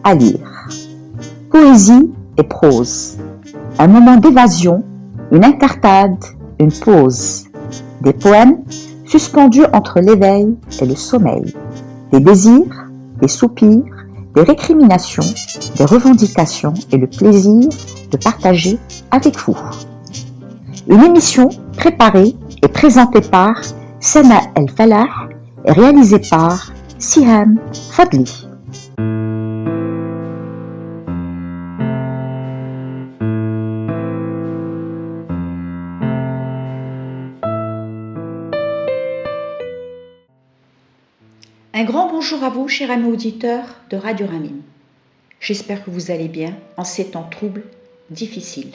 à lire. Poésie et prose. Un moment d'évasion, une incartade, une pause. Des poèmes suspendus entre l'éveil et le sommeil. Des désirs, des soupirs, des récriminations, des revendications et le plaisir de partager avec vous. Une émission préparée et présentée par Sana El Falah et réalisée par Siham Fadli. Un grand bonjour à vous, chers amis auditeurs de Radio Ramim. J'espère que vous allez bien en ces temps troubles, difficiles.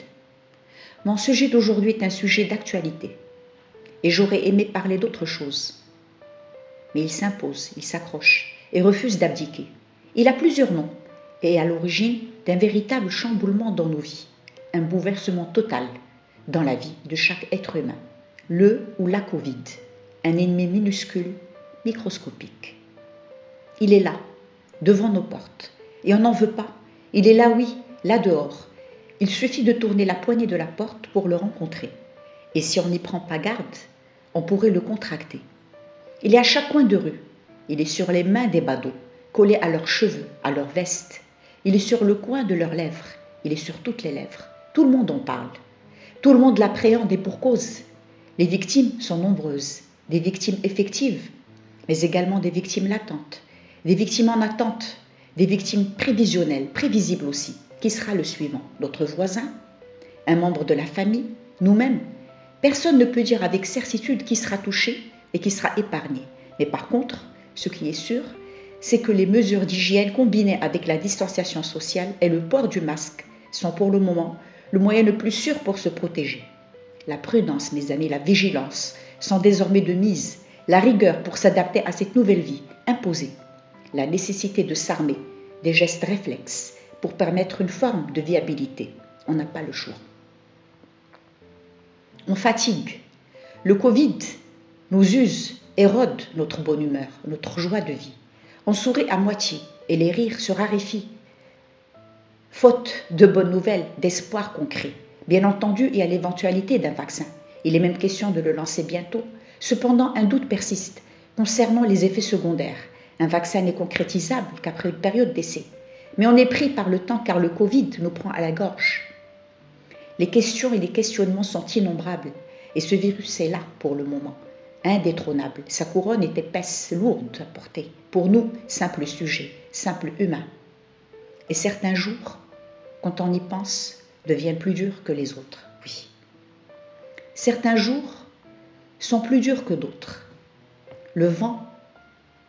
Mon sujet d'aujourd'hui est un sujet d'actualité et j'aurais aimé parler d'autre chose. Mais il s'impose, il s'accroche et refuse d'abdiquer. Il a plusieurs noms et est à l'origine d'un véritable chamboulement dans nos vies, un bouleversement total dans la vie de chaque être humain. Le ou la Covid, un ennemi minuscule, microscopique. Il est là, devant nos portes, et on n'en veut pas. Il est là, oui, là dehors. Il suffit de tourner la poignée de la porte pour le rencontrer. Et si on n'y prend pas garde, on pourrait le contracter. Il est à chaque coin de rue. Il est sur les mains des badauds, collé à leurs cheveux, à leurs vestes. Il est sur le coin de leurs lèvres. Il est sur toutes les lèvres. Tout le monde en parle. Tout le monde l'appréhende et pour cause. Les victimes sont nombreuses. Des victimes effectives, mais également des victimes latentes. Des victimes en attente, des victimes prévisionnelles, prévisibles aussi. Qui sera le suivant? Notre voisin? Un membre de la famille? Nous-mêmes? Personne ne peut dire avec certitude qui sera touché et qui sera épargné. Mais par contre, ce qui est sûr, c'est que les mesures d'hygiène combinées avec la distanciation sociale et le port du masque sont pour le moment le moyen le plus sûr pour se protéger. La prudence, mes amis, la vigilance sont désormais de mise. La rigueur pour s'adapter à cette nouvelle vie imposée. La nécessité de s'armer des gestes réflexes pour permettre une forme de viabilité. On n'a pas le choix. On fatigue. Le Covid nous use, érode notre bonne humeur, notre joie de vie. On sourit à moitié et les rires se raréfient. Faute de bonnes nouvelles, d'espoir concret. Bien entendu, il y a l'éventualité d'un vaccin. Il est même question de le lancer bientôt. Cependant, un doute persiste concernant les effets secondaires. Un vaccin n'est concrétisable qu'après une période d'essai. Mais on est pris par le temps car le Covid nous prend à la gorge. Les questions et les questionnements sont innombrables. Et ce virus est là pour le moment, indétrônable. Sa couronne est épaisse, lourde à porter. Pour nous, simple sujet, simple humain. Et certains jours, quand on y pense, deviennent plus durs que les autres. Oui. Certains jours sont plus durs que d'autres. Le vent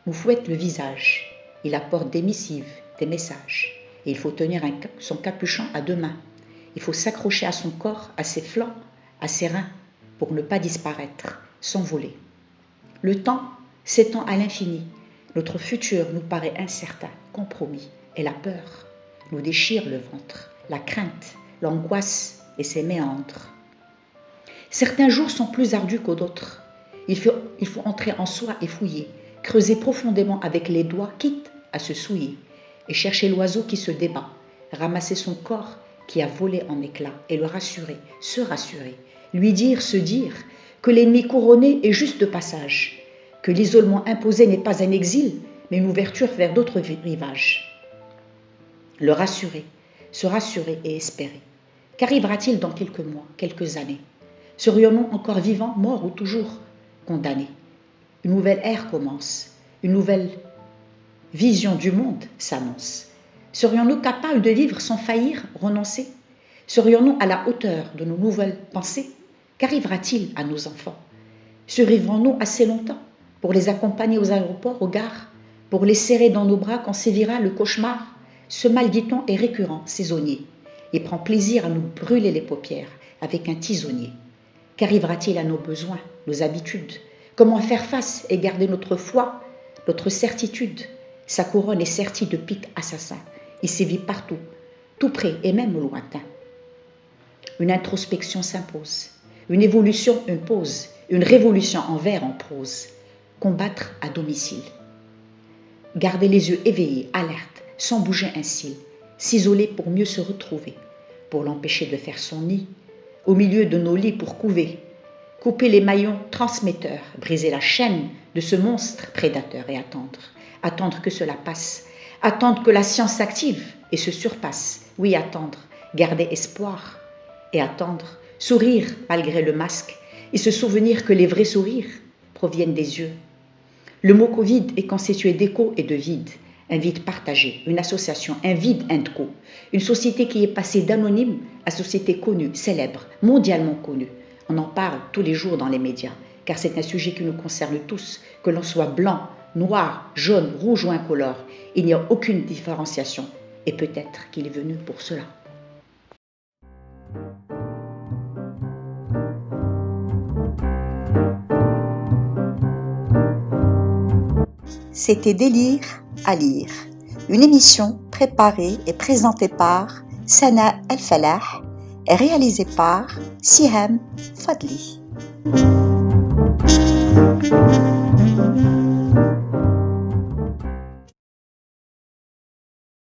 nous fouette le visage. Il apporte des missives, des messages. Et il faut tenir son capuchon à deux mains. Il faut s'accrocher à son corps, à ses flancs, à ses reins, pour ne pas disparaître, s'envoler. Le temps s'étend à l'infini. Notre futur nous paraît incertain, compromis. Et la peur nous déchire le ventre. La crainte, l'angoisse et ses méandres. Certains jours sont plus ardus que d'autres. Il faut entrer en soi et fouiller. Creuser profondément avec les doigts, quitte à se souiller, et chercher l'oiseau qui se débat, ramasser son corps qui a volé en éclats, et le rassurer, se rassurer, lui dire, se dire, que l'ennemi couronné est juste de passage, que l'isolement imposé n'est pas un exil, mais une ouverture vers d'autres rivages. Le rassurer, se rassurer et espérer. Qu'arrivera-t-il dans quelques mois, quelques années? Serions-nous encore vivants, morts ou toujours condamnés? Une nouvelle ère commence, une nouvelle vision du monde s'annonce. Serions-nous capables de vivre sans faillir, renoncer? Serions-nous à la hauteur de nos nouvelles pensées? Qu'arrivera-t-il à nos enfants? Survivrons-nous assez longtemps pour les accompagner aux aéroports, aux gares, pour les serrer dans nos bras quand sévira le cauchemar? Ce mal, dit-on, est récurrent, saisonnier, et prend plaisir à nous brûler les paupières avec un tisonnier. Qu'arrivera-t-il à nos besoins, nos habitudes? Comment faire face et garder notre foi, notre certitude? Sa couronne est sertie de pics assassins. Il sévit partout, tout près et même lointain. Une introspection s'impose, une évolution, une pause, une révolution en vers, en prose. Combattre à domicile. Garder les yeux éveillés, alertes, sans bouger un cil, s'isoler pour mieux se retrouver, pour l'empêcher de faire son nid, au milieu de nos lits pour couver, couper les maillons transmetteurs, briser la chaîne de ce monstre prédateur et attendre que cela passe, attendre que la science s'active et se surpasse, oui attendre, garder espoir et attendre, sourire malgré le masque et se souvenir que les vrais sourires proviennent des yeux. Le mot Covid est constitué d'écho et de vide, un vide partagé, une association, un vide indco, une société qui est passée d'anonyme à société connue, célèbre, mondialement connue. On en parle tous les jours dans les médias, car c'est un sujet qui nous concerne tous, que l'on soit blanc, noir, jaune, rouge ou incolore. Il n'y a aucune différenciation, et peut-être qu'il est venu pour cela. C'était Délire à lire, une émission préparée et présentée par Sana El Falah et réalisée par Siham Fadli.